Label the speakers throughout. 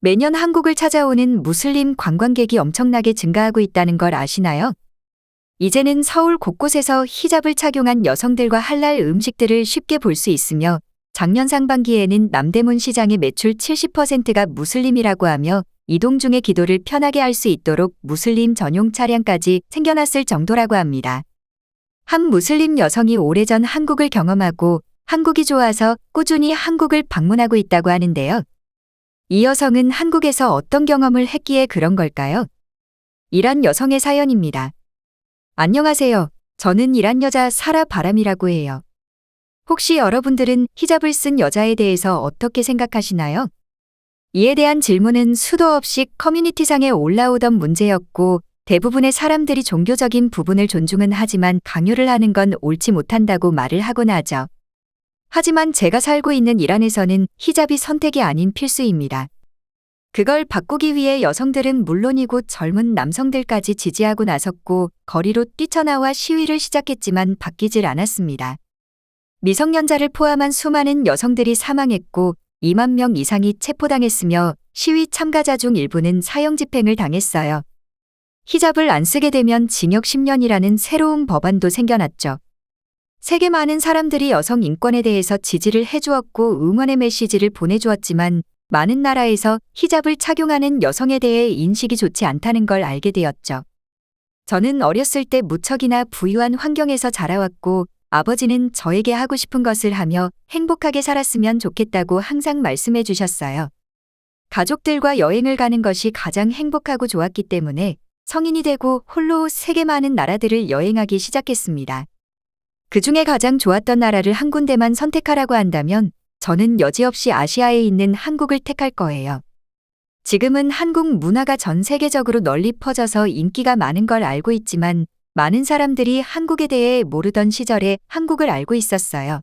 Speaker 1: 매년 한국을 찾아오는 무슬림 관광객이 엄청나게 증가하고 있다는 걸 아시나요? 이제는 서울 곳곳에서 히잡을 착용한 여성들과 할랄 음식들을 쉽게 볼 수 있으며 작년 상반기에는 남대문 시장의 매출 70%가 무슬림이라고 하며 이동 중에 기도를 편하게 할 수 있도록 무슬림 전용 차량까지 생겨났을 정도라고 합니다. 한 무슬림 여성이 오래전 한국을 경험하고 한국이 좋아서 꾸준히 한국을 방문하고 있다고 하는데요. 이 여성은 한국에서 어떤 경험을 했기에 그런 걸까요? 이란 여성의 사연입니다. 안녕하세요. 저는 이란 여자 사라 바람이라고 해요. 혹시 여러분들은 히잡을 쓴 여자에 대해서 어떻게 생각하시나요? 이에 대한 질문은 수도 없이 커뮤니티상에 올라오던 문제였고 대부분의 사람들이 종교적인 부분을 존중은 하지만 강요를 하는 건 옳지 못한다고 말을 하곤 하죠. 하지만 제가 살고 있는 이란에서는 히잡이 선택이 아닌 필수입니다. 그걸 바꾸기 위해 여성들은 물론이고 젊은 남성들까지 지지하고 나섰고 거리로 뛰쳐나와 시위를 시작했지만 바뀌질 않았습니다. 미성년자를 포함한 수많은 여성들이 사망했고 2만 명 이상이 체포당했으며 시위 참가자 중 일부는 사형 집행을 당했어요. 히잡을 안 쓰게 되면 징역 10년이라는 새로운 법안도 생겨났죠. 세계 많은 사람들이 여성 인권에 대해서 지지를 해주었고 응원의 메시지를 보내주었지만 많은 나라에서 히잡을 착용하는 여성에 대해 인식이 좋지 않다는 걸 알게 되었죠. 저는 어렸을 때 무척이나 부유한 환경에서 자라왔고 아버지는 저에게 하고 싶은 것을 하며 행복하게 살았으면 좋겠다고 항상 말씀해 주셨어요. 가족들과 여행을 가는 것이 가장 행복하고 좋았기 때문에 성인이 되고 홀로 세계 많은 나라들을 여행하기 시작했습니다. 그 중에 가장 좋았던 나라를 한 군데만 선택하라고 한다면 저는 여지없이 아시아에 있는 한국을 택할 거예요. 지금은 한국 문화가 전 세계적으로 널리 퍼져서 인기가 많은 걸 알고 있지만 많은 사람들이 한국에 대해 모르던 시절에 한국을 알고 있었어요.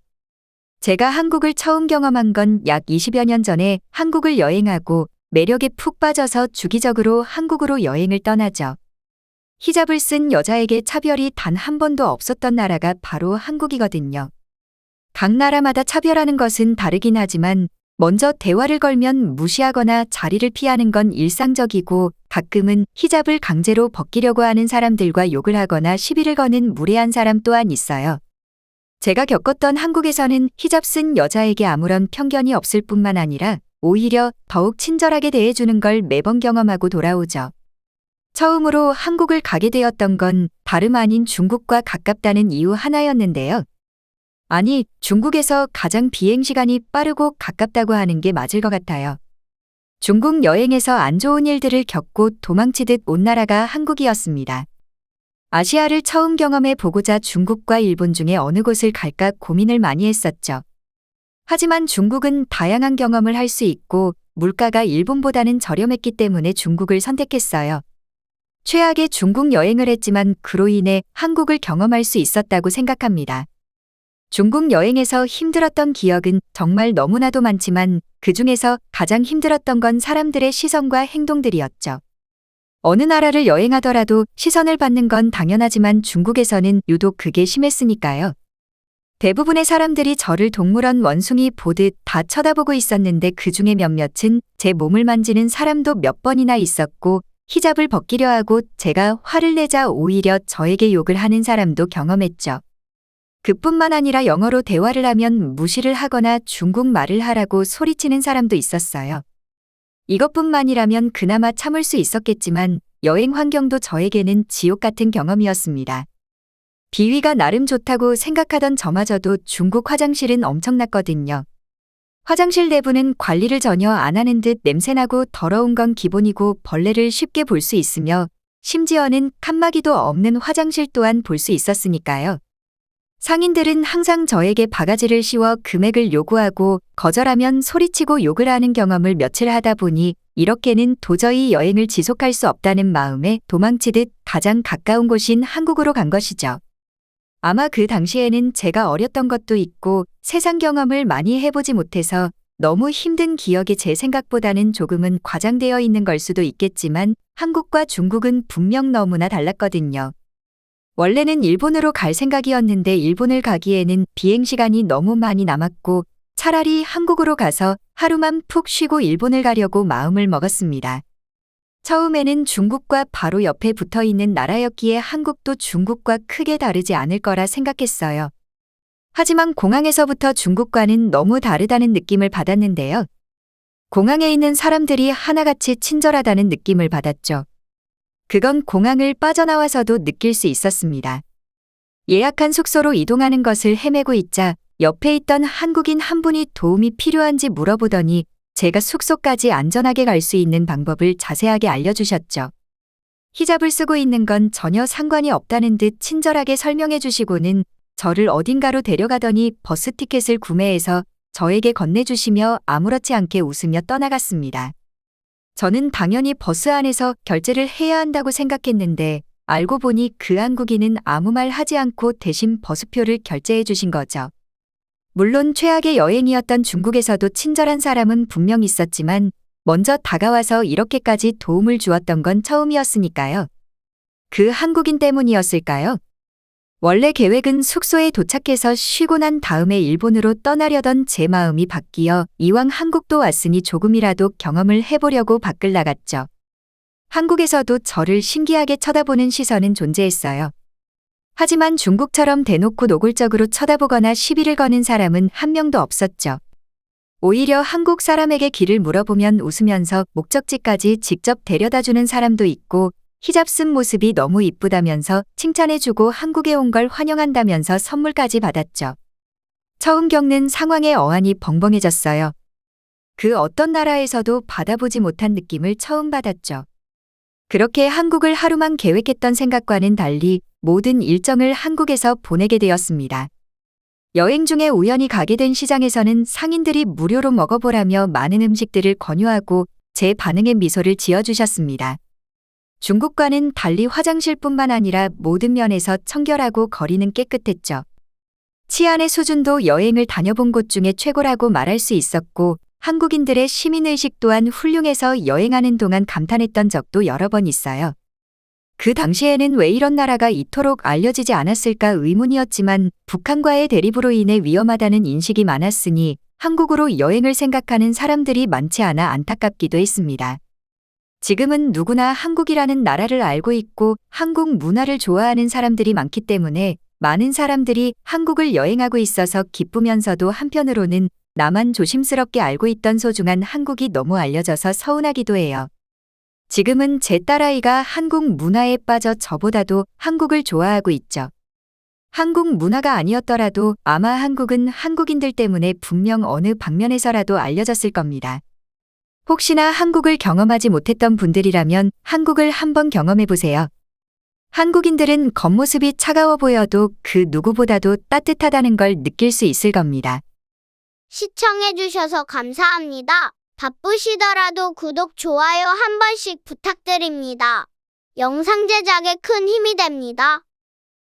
Speaker 1: 제가 한국을 처음 경험한 건 약 20여 년 전에 한국을 여행하고 매력에 푹 빠져서 주기적으로 한국으로 여행을 떠나죠. 히잡을 쓴 여자에게 차별이 단 한 번도 없었던 나라가 바로 한국이거든요. 각 나라마다 차별하는 것은 다르긴 하지만 먼저 대화를 걸면 무시하거나 자리를 피하는 건 일상적이고 가끔은 히잡을 강제로 벗기려고 하는 사람들과 욕을 하거나 시비를 거는 무례한 사람 또한 있어요. 제가 겪었던 한국에서는 히잡 쓴 여자에게 아무런 편견이 없을 뿐만 아니라 오히려 더욱 친절하게 대해주는 걸 매번 경험하고 돌아오죠. 처음으로 한국을 가게 되었던 건 다름 아닌 중국과 가깝다는 이유 하나였는데요. 아니, 중국에서 가장 비행시간이 빠르고 가깝다고 하는 게 맞을 것 같아요. 중국 여행에서 안 좋은 일들을 겪고 도망치듯 온 나라가 한국이었습니다. 아시아를 처음 경험해 보고자 중국과 일본 중에 어느 곳을 갈까 고민을 많이 했었죠. 하지만 중국은 다양한 경험을 할 수 있고 물가가 일본보다는 저렴했기 때문에 중국을 선택했어요. 최악의 중국 여행을 했지만 그로 인해 한국을 경험할 수 있었다고 생각합니다. 중국 여행에서 힘들었던 기억은 정말 너무나도 많지만 그 중에서 가장 힘들었던 건 사람들의 시선과 행동들이었죠. 어느 나라를 여행하더라도 시선을 받는 건 당연하지만 중국에서는 유독 그게 심했으니까요. 대부분의 사람들이 저를 동물원 원숭이 보듯 다 쳐다보고 있었는데 그 중에 몇몇은 제 몸을 만지는 사람도 몇 번이나 있었고 히잡을 벗기려 하고 제가 화를 내자 오히려 저에게 욕을 하는 사람도 경험했죠. 그뿐만 아니라 영어로 대화를 하면 무시를 하거나 중국말을 하라고 소리치는 사람도 있었어요. 이것뿐만이라면 그나마 참을 수 있었겠지만 여행 환경도 저에게는 지옥 같은 경험이었습니다. 비위가 나름 좋다고 생각하던 저마저도 중국 화장실은 엄청났거든요. 화장실 내부는 관리를 전혀 안 하는 듯 냄새나고 더러운 건 기본이고 벌레를 쉽게 볼 수 있으며 심지어는 칸막이도 없는 화장실 또한 볼 수 있었으니까요. 상인들은 항상 저에게 바가지를 씌워 금액을 요구하고 거절하면 소리치고 욕을 하는 경험을 며칠 하다 보니 이렇게는 도저히 여행을 지속할 수 없다는 마음에 도망치듯 가장 가까운 곳인 한국으로 간 것이죠. 아마 그 당시에는 제가 어렸던 것도 있고 세상 경험을 많이 해보지 못해서 너무 힘든 기억이 제 생각보다는 조금은 과장되어 있는 걸 수도 있겠지만 한국과 중국은 분명 너무나 달랐거든요. 원래는 일본으로 갈 생각이었는데 일본을 가기에는 비행시간이 너무 많이 남았고 차라리 한국으로 가서 하루만 푹 쉬고 일본을 가려고 마음을 먹었습니다. 처음에는 중국과 바로 옆에 붙어 있는 나라였기에 한국도 중국과 크게 다르지 않을 거라 생각했어요. 하지만 공항에서부터 중국과는 너무 다르다는 느낌을 받았는데요. 공항에 있는 사람들이 하나같이 친절하다는 느낌을 받았죠. 그건 공항을 빠져나와서도 느낄 수 있었습니다. 예약한 숙소로 이동하는 것을 헤매고 있자 옆에 있던 한국인 한 분이 도움이 필요한지 물어보더니 제가 숙소까지 안전하게 갈 수 있는 방법을 자세하게 알려주셨죠. 히잡을 쓰고 있는 건 전혀 상관이 없다는 듯 친절하게 설명해 주시고는 저를 어딘가로 데려가더니 버스 티켓을 구매해서 저에게 건네주시며 아무렇지 않게 웃으며 떠나갔습니다. 저는 당연히 버스 안에서 결제를 해야 한다고 생각했는데 알고 보니 그 한국인은 아무 말 하지 않고 대신 버스표를 결제해 주신 거죠. 물론 최악의 여행이었던 중국에서도 친절한 사람은 분명 있었지만 먼저 다가와서 이렇게까지 도움을 주었던 건 처음이었으니까요. 그 한국인 때문이었을까요? 원래 계획은 숙소에 도착해서 쉬고 난 다음에 일본으로 떠나려던 제 마음이 바뀌어 이왕 한국도 왔으니 조금이라도 경험을 해보려고 밖을 나갔죠. 한국에서도 저를 신기하게 쳐다보는 시선은 존재했어요. 하지만 중국처럼 대놓고 노골적으로 쳐다보거나 시비를 거는 사람은 한 명도 없었죠. 오히려 한국 사람에게 길을 물어보면 웃으면서 목적지까지 직접 데려다주는 사람도 있고 히잡 쓴 모습이 너무 이쁘다면서 칭찬해주고 한국에 온 걸 환영한다면서 선물까지 받았죠. 처음 겪는 상황에 어안이 벙벙해졌어요. 그 어떤 나라에서도 받아보지 못한 느낌을 처음 받았죠. 그렇게 한국을 하루만 계획했던 생각과는 달리 모든 일정을 한국에서 보내게 되었습니다. 여행 중에 우연히 가게 된 시장에서는 상인들이 무료로 먹어보라며 많은 음식들을 권유하고 제 반응에 미소를 지어주셨습니다. 중국과는 달리 화장실뿐만 아니라 모든 면에서 청결하고 거리는 깨끗했죠. 치안의 수준도 여행을 다녀본 곳 중에 최고라고 말할 수 있었고 한국인들의 시민의식 또한 훌륭해서 여행하는 동안 감탄했던 적도 여러 번 있어요. 그 당시에는 왜 이런 나라가 이토록 알려지지 않았을까 의문이었지만 북한과의 대립으로 인해 위험하다는 인식이 많았으니 한국으로 여행을 생각하는 사람들이 많지 않아 안타깝기도 했습니다. 지금은 누구나 한국이라는 나라를 알고 있고 한국 문화를 좋아하는 사람들이 많기 때문에 많은 사람들이 한국을 여행하고 있어서 기쁘면서도 한편으로는 나만 조심스럽게 알고 있던 소중한 한국이 너무 알려져서 서운하기도 해요. 지금은 제 딸아이가 한국 문화에 빠져 저보다도 한국을 좋아하고 있죠. 한국 문화가 아니었더라도 아마 한국은 한국인들 때문에 분명 어느 방면에서라도 알려졌을 겁니다. 혹시나 한국을 경험하지 못했던 분들이라면 한국을 한번 경험해 보세요. 한국인들은 겉모습이 차가워 보여도 그 누구보다도 따뜻하다는 걸 느낄 수 있을 겁니다.
Speaker 2: 시청해주셔서 감사합니다. 바쁘시더라도 구독, 좋아요 한 번씩 부탁드립니다. 영상 제작에 큰 힘이 됩니다.